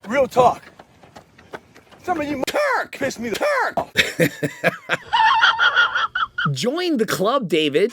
Real talk. Some of you Turk piss me the Turk. Join the club, David.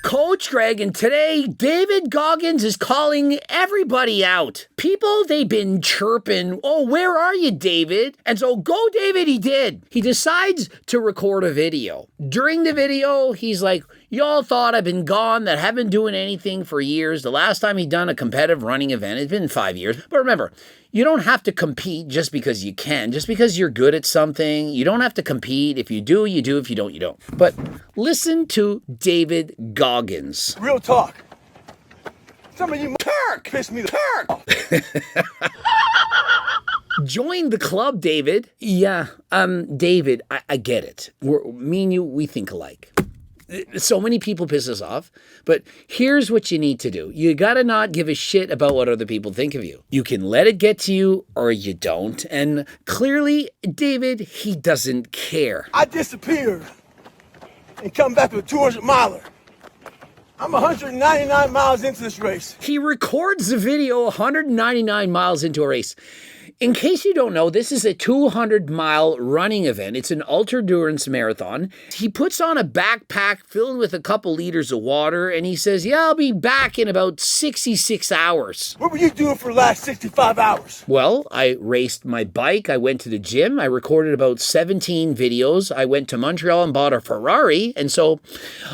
Coach Greg, and today David Goggins is calling everybody out. People, they've been chirping, oh, where are you, David? And so go, David, he did. He decides to record a video. During the video, he's like, y'all thought I've been gone, that haven't been doing anything for years. The last time he'd done a competitive running event, it's been 5 years. But remember, you don't have to compete just because you can, just because you're good at something. You don't have to compete. If you do, you do. If you don't, you don't. But listen to David Goggins. Real talk. Some of you Turk piss me the Turk. Join the club, David. Yeah, David, I get it. Me and you, we think alike. So many people piss us off, but here's what you need to do. You gotta not give a shit about what other people think of you. You can let it get to you or you don't. And clearly, David, he doesn't care. I disappeared and come back with a 200 miler. I'm 199 miles into this race. He records the video 199 miles into a race. In case you don't know, this is a 200-mile running event. It's an ultra-endurance marathon. He puts on a backpack filled with a couple liters of water, and he says, yeah, I'll be back in about 66 hours. What were you doing for the last 65 hours? Well, I raced my bike. I went to the gym. I recorded about 17 videos. I went to Montreal and bought a Ferrari, and so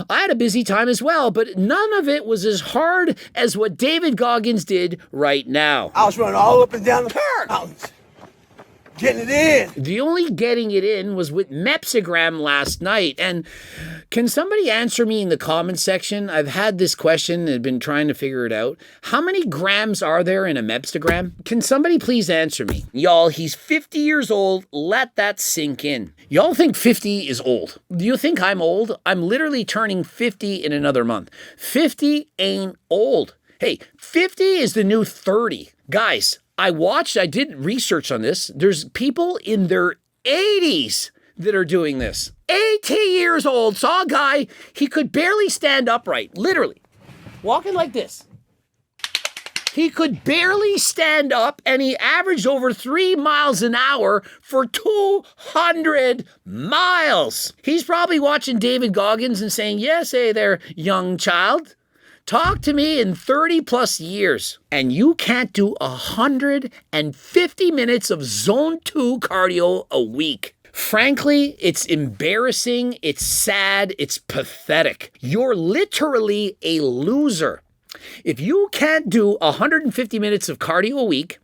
I had a busy time as well, but none of it was as hard as what David Goggins did right now. I was running all up and down the mountains. Getting it in. The only getting it in was with Mepsigram last night. And can somebody answer me in the comment section? I've had this question and been trying to figure it out. How many grams are there in a Mepsigram? Can somebody please answer me? Y'all, he's 50 years old. Let that sink in. Y'all think 50 is old. Do you think I'm old? I'm literally turning 50 in another month. 50 ain't old. Hey, 50 is the new 30. Guys, I did research on this. There's people in their 80s that are doing this. 80 years old, saw a guy, he could barely stand upright, literally. Walking like this. He could barely stand up, and he averaged over 3 miles an hour for 200 miles. He's probably watching David Goggins and saying, yes, hey there, young child. Talk to me in 30 plus years, and you can't do 150 minutes of zone 2 cardio a week. Frankly, it's embarrassing, it's sad, it's pathetic. You're literally a loser. If you can't do 150 minutes of cardio a week,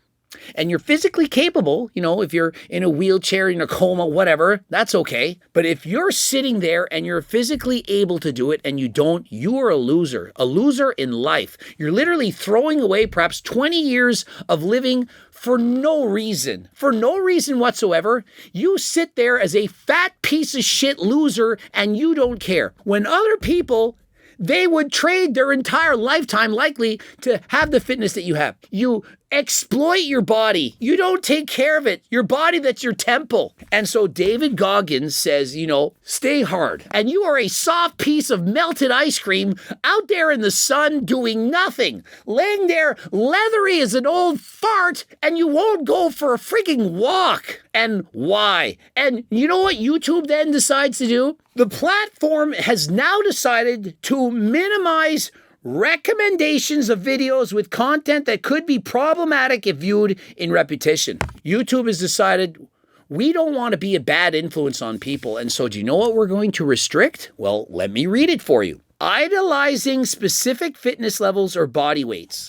and you're physically capable, if you're in a wheelchair, in a coma, whatever, that's okay. But if you're sitting there and you're physically able to do it and you don't, you are a loser in life. You're literally throwing away perhaps 20 years of living for no reason whatsoever. You sit there as a fat piece of shit loser and you don't care. When other people, they would trade their entire lifetime likely to have the fitness that you have. You exploit your body. You don't take care of it. Your body, that's your temple. And so David Goggins says, stay hard. And you are a soft piece of melted ice cream out there in the sun doing nothing, laying there leathery as an old fart, and you won't go for a freaking walk. And why? And you know what YouTube then decides to do? The platform has now decided to minimize recommendations of videos with content that could be problematic if viewed in repetition. YouTube has decided we don't want to be a bad influence on people. And so do you know what we're going to restrict? Well, let me read it for you. Idolizing specific fitness levels or body weights.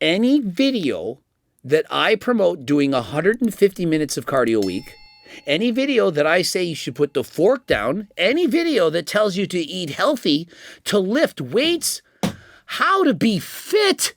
Any video that I promote doing 150 minutes of cardio a week, any video that I say you should put the fork down, any video that tells you to eat healthy, to lift weights, how to be fit,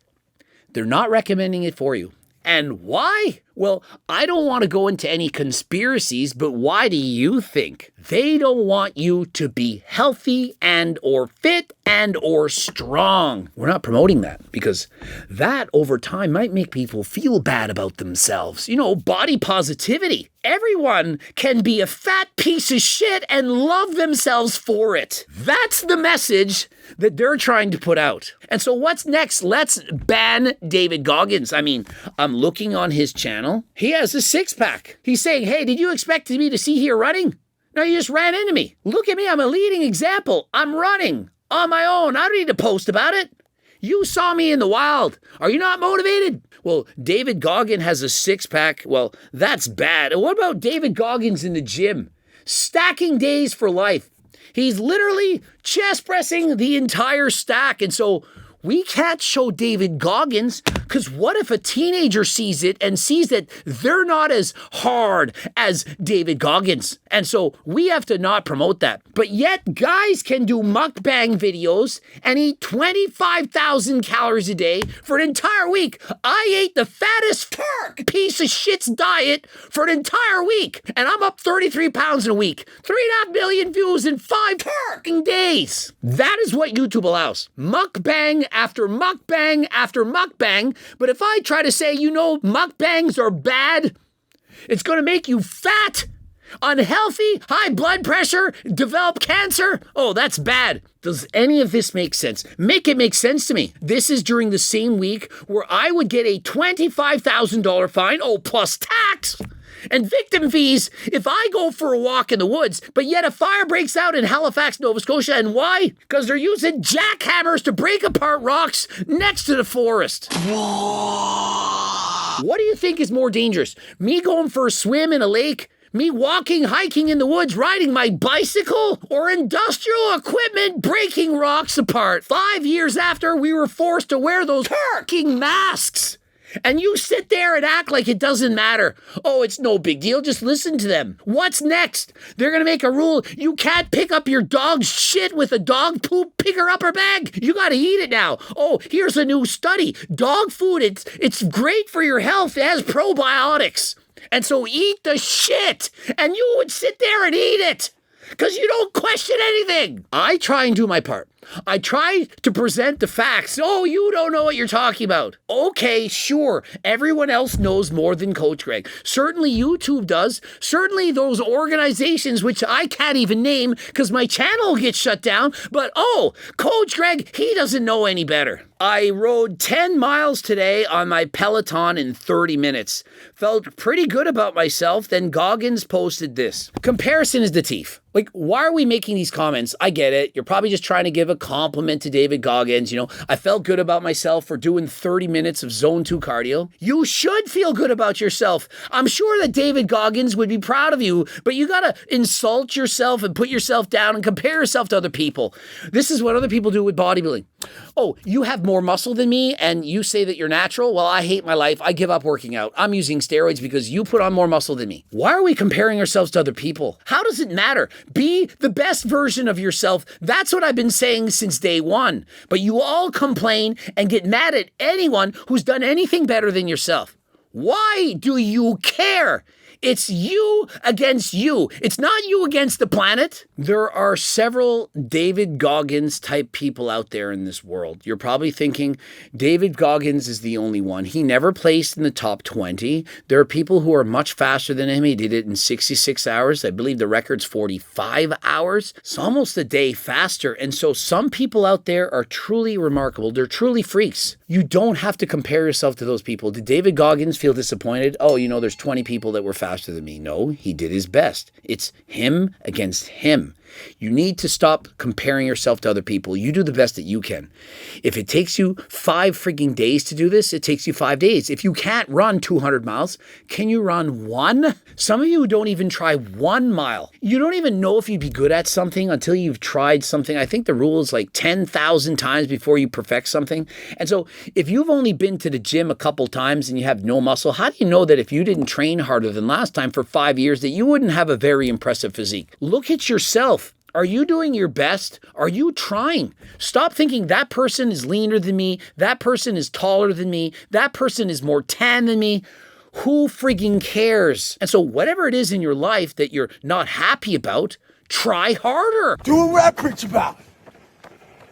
they're not recommending it for you. And why? Well, I don't want to go into any conspiracies, but why do you think? They don't want you to be healthy and or fit and or strong. We're not promoting that because that over time might make people feel bad about themselves. You know, body positivity. Everyone can be a fat piece of shit and love themselves for it. That's the message that they're trying to put out. And so what's next? Let's ban David Goggins. I mean, I'm looking on his channel. He has a six-pack. He's saying, hey, did you expect me to see here running? No, you just ran into me. Look at me. I'm a leading example. I'm running on my own. I don't need to post about it. You saw me in the wild. Are you not motivated? Well, David Goggins has a six-pack. Well, that's bad. And what about David Goggins in the gym? Stacking days for life. He's literally chest pressing the entire stack. And so we can't show David Goggins because what if a teenager sees it and sees that they're not as hard as David Goggins? And so we have to not promote that. But yet guys can do mukbang videos and eat 25,000 calories a day for an entire week. I ate the fattest piece of shit's diet for an entire week. And I'm up 33 pounds in a week. 3.5 million views in 5 days. That is what YouTube allows. Mukbang after mukbang after mukbang. But if I try to say, you know, mukbangs are bad, it's going to make you fat, unhealthy, high blood pressure, develop cancer. Oh, that's bad. Does any of this make sense? Make it make sense to me. This is during the same week where I would get a $25,000 fine, plus tax and victim fees if I go for a walk in the woods, but yet a fire breaks out in Halifax, Nova Scotia. And why? Because they're using jackhammers to break apart rocks next to the forest. What do you think is more dangerous? Me going for a swim in a lake? Me walking, hiking in the woods, riding my bicycle? Or industrial equipment breaking rocks apart? 5 years after we were forced to wear those fucking masks. And you sit there and act like it doesn't matter. Oh, it's no big deal. Just listen to them. What's next? They're going to make a rule. You can't pick up your dog's shit with a dog poop picker upper bag. You got to eat it now. Oh, here's a new study. Dog food, it's great for your health. It has probiotics. And so eat the shit. And you would sit there and eat it because you don't question anything. I try and do my part. I try to present the facts. Oh, you don't know what you're talking about. Okay, sure. Everyone else knows more than Coach Greg. Certainly YouTube does. Certainly those organizations, which I can't even name because my channel gets shut down. But Coach Greg, he doesn't know any better. I rode 10 miles today on my Peloton in 30 minutes. Felt pretty good about myself. Then Goggins posted this. Comparison is the thief. Like, why are we making these comments? I get it. You're probably just trying to give a compliment to David Goggins. You know, I felt good about myself for doing 30 minutes of zone 2 cardio. You should feel good about yourself. I'm sure that David Goggins would be proud of you, but you gotta insult yourself and put yourself down and compare yourself to other people. This is what other people do with bodybuilding. Oh, you have more muscle than me and you say that you're natural? Well, I hate my life. I give up working out. I'm using steroids because you put on more muscle than me. Why are we comparing ourselves to other people? How does it matter? Be the best version of yourself. That's what I've been saying since day one. But you all complain and get mad at anyone who's done anything better than yourself. Why do you care? It's you against you. It's not you against the planet. There are several David Goggins type people out there in this world. You're probably thinking David Goggins is the only one. He never placed in the top 20. There are people who are much faster than him. He did it in 66 hours. I believe the record's 45 hours. It's almost a day faster. And so some people out there are truly remarkable. They're truly freaks. You don't have to compare yourself to those people. Did David Goggins feel disappointed? Oh, you know, there's 20 people that were faster than me. No, he did his best. It's him against him. You need to stop comparing yourself to other people. You do the best that you can. If it takes you 5 freaking days to do this, it takes you 5 days. If you can't run 200 miles, can you run 1? Some of you don't even try 1 mile. You don't even know if you'd be good at something until you've tried something. I think the rule is like 10,000 times before you perfect something. And so if you've only been to the gym a couple times and you have no muscle, how do you know that if you didn't train harder than last time for 5 years that you wouldn't have a very impressive physique? Look at yourself. Are you doing your best? Are you trying? Stop thinking that person is leaner than me. That person is taller than me. That person is more tan than me. Who frigging cares? And so whatever it is in your life that you're not happy about, try harder. Do what I preach about.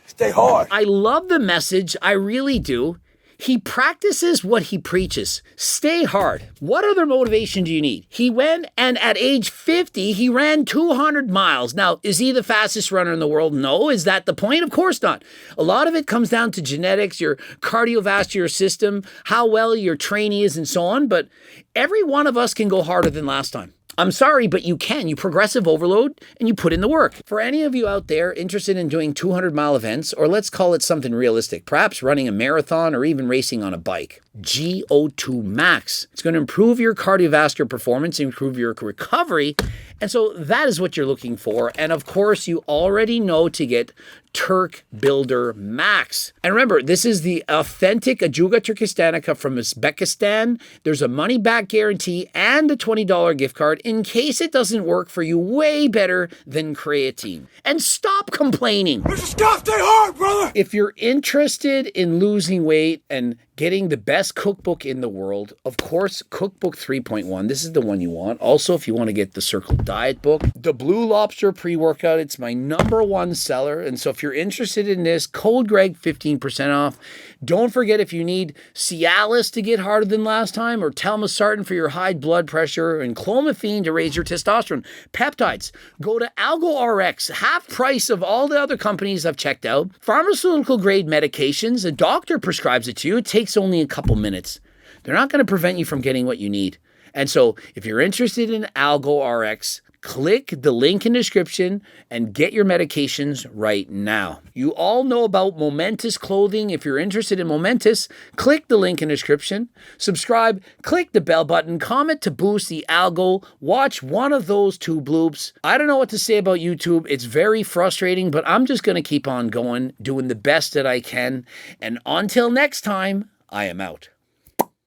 Stay hard. I love the message. I really do. He practices what he preaches. Stay hard. What other motivation do you need? He went and at age 50, he ran 200 miles. Now, is he the fastest runner in the world? No. Is that the point? Of course not. A lot of it comes down to genetics, your cardiovascular system, how well your training is, and so on. But every one of us can go harder than last time. I'm sorry, but you can. You progressive overload and you put in the work. For any of you out there interested in doing 200-mile events, or let's call it something realistic, perhaps running a marathon or even racing on a bike, GO2 Max. It's going to improve your cardiovascular performance, improve your recovery. And so that is what you're looking for. And of course, you already know to get Turk Builder Max. And remember, this is the authentic Ajuga Turkistanica from Uzbekistan. There's a money-back guarantee and a $20 gift card in case it doesn't work for you, way better than creatine. And stop complaining. Just stop, stay hard, brother. If you're interested in losing weight and getting the best cookbook in the world, of course, Cookbook 3.1, this is the one you want. Also, if you want to get the Circle Diet book, the Blue Lobster pre-workout, it's my #1 seller. And so if you're interested in this, code Greg 15% off. Don't forget, if you need Cialis to get harder than last time, or telmisartan for your high blood pressure, and clomiphene to raise your testosterone, peptides, go to AlgoRx, half price of all the other companies I've checked out. Pharmaceutical grade medications, a doctor prescribes it to you. It takes only a couple minutes. They're not going to prevent you from getting what you need. And so if you're interested in AlgoRx, click the link in the description and get your medications right now. You all know about Momentous clothing. If you're interested in Momentous, click the link in the description. Subscribe, click the bell button, comment to boost the algo, watch one of those 2 bloops. I don't know what to say about YouTube. It's very frustrating, but I'm just going to keep on going, doing the best that I can. And until next time, I am out.